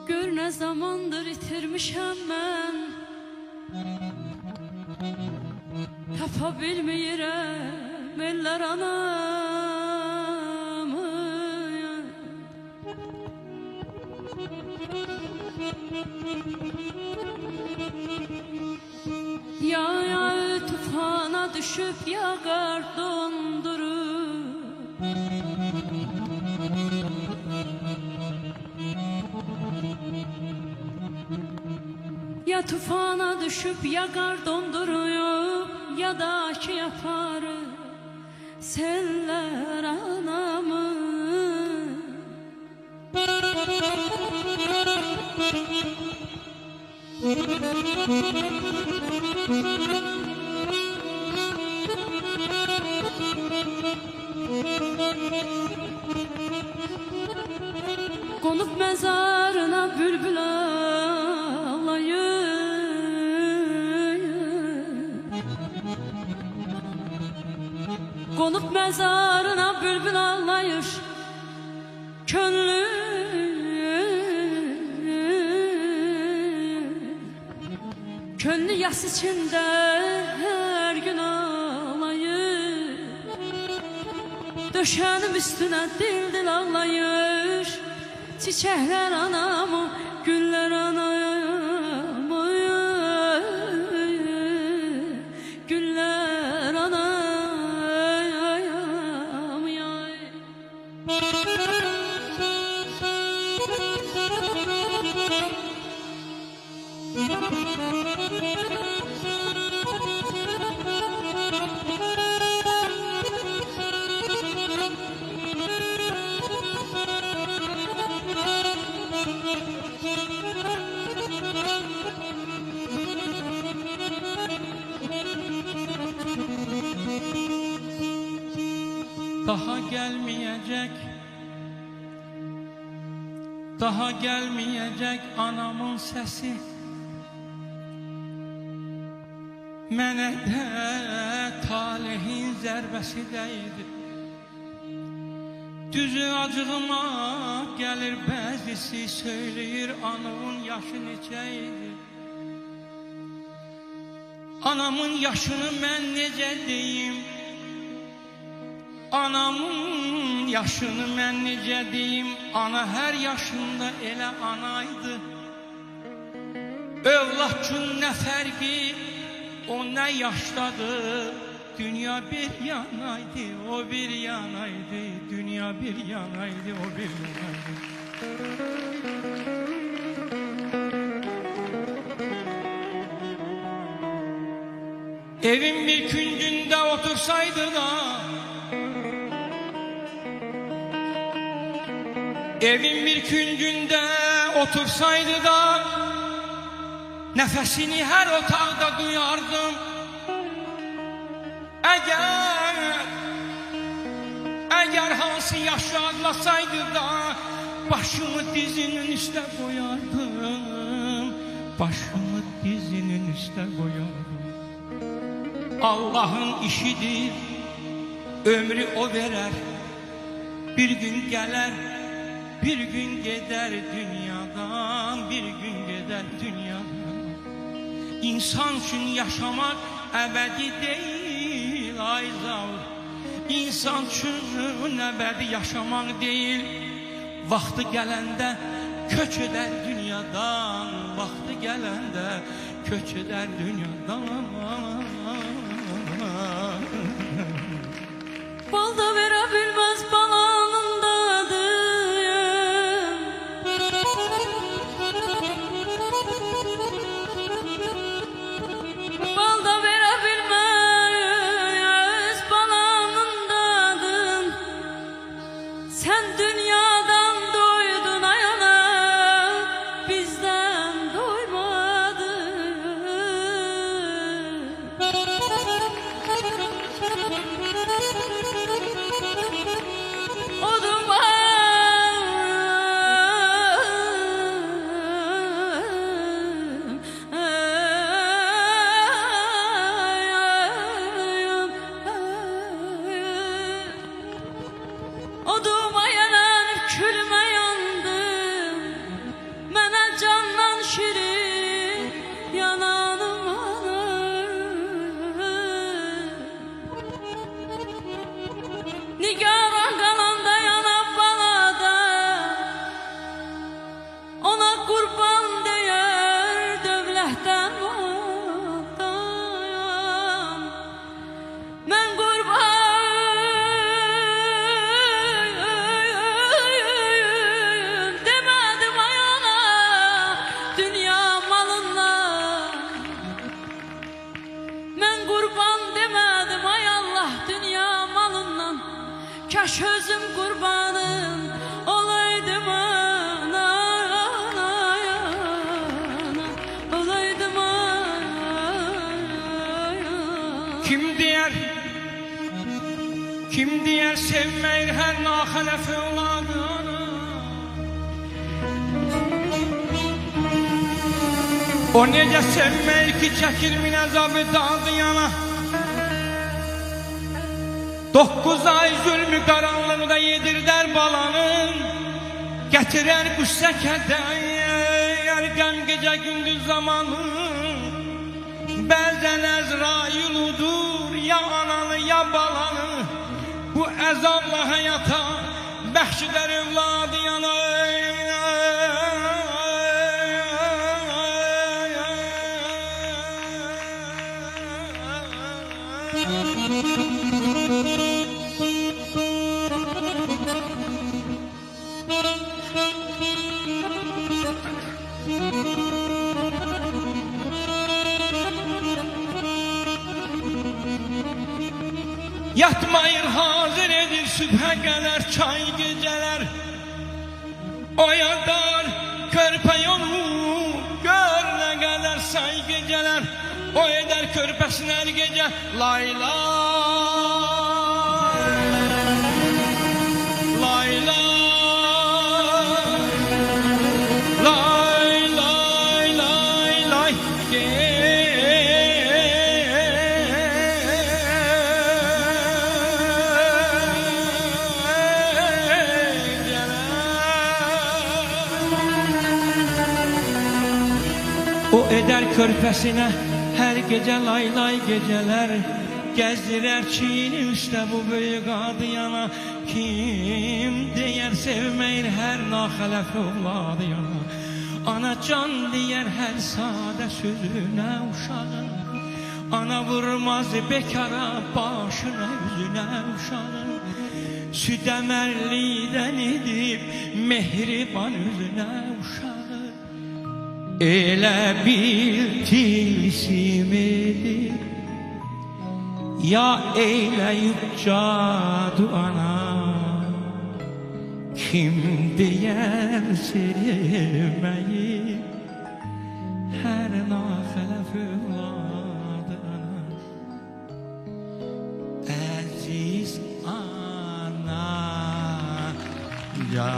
Gör ne zamandır itirmişəm mən, tapa bilməyirəm eller anamı. Ya tufana düşüp yağar dondurur, ya tufana düşüp yağar donduruyor, ya da ki yaparır seller anamı. Konup mezarına bülbül ağlayır, konup mezarına bülbül ağlayır, könlü yas içinde her gün ağlayır. Döşenim üstüne dil dil ağlayır, çiçekler anamı, güller anamı, güller anamı. Daha gelmeyecek, daha gelmeyecek anamın sesi. Mənə də talihin zərbəsi dəydi. Düzü acığıma gəlir bəzisi, söyləyir anamın yaşı neçəydi. Anamın yaşını mən necə deyim, anamın yaşını mən necə deyim. Ana hər yaşında elə anaydı. Övlad üçün nə fərqi, o nə yaşdadır. Dünya bir yanaydı, o bir yanaydı. Dünya bir yanaydı, o bir yanaydı. Evin bir küncünde otursaydı da, evin bir küncünde otursaydı da, nefesini her otaqda duyardım. Eğer hansı yaşı adlasaydı da, başımı dizinin üstə koyardım. Başımı dizinin üstə koyardım. Allah'ın işidir, ömrü o verer. Bir gün gelir, bir gün gider dünyadan, bir gün gider dünyadan. İnsan için yaşamak ebedi değil ay zavr. İnsan için ebedi yaşamak değil. Vakti gelende köç eder dünyadan, vakti gelende köç eder dünyadan. Bal da verebilmez balanın dadım, bal da verebilmez balanın dadım. Sen dünyadan doydun ayana, bizden doymadın. deyər sevməyir hər naxələf övladı ana. O necə sevməyir ki çəkir min əzabı daldı yana. 9 ay zülmü qaranlıqda yedirdər balanın, gətirər qüssə kədər qəm gecə gündüz zamanı. Bəzən Əzrail udur ya ananı ya balanı, bu əzabla həyata bəxşidər övladı yana. Yatmayır hazır edir sübhə gələr çay gecələr. Oyadar körpə yolu gör nə qədər say gecələr. O edər körpəsin hər gecə layla layla lay lay lay lay O eder körpəsinə hər gecə lay lay gecələr. Gəzdirər çiğini üstə bu böyük adı yana. Kim deyər sevməyir hər naxələf övladı yana. Ana can deyər hər sadə sözünə uşağın. Ana vurmaz bekara başına üzünə uşağın. Süd əmərlikdən edib mehriban üzünə uşağın. Elə bir tilsim edib ya eyləyib cadu ana. Kim deyər sevməyib hər naxələf övladı ana. Əziz ana ya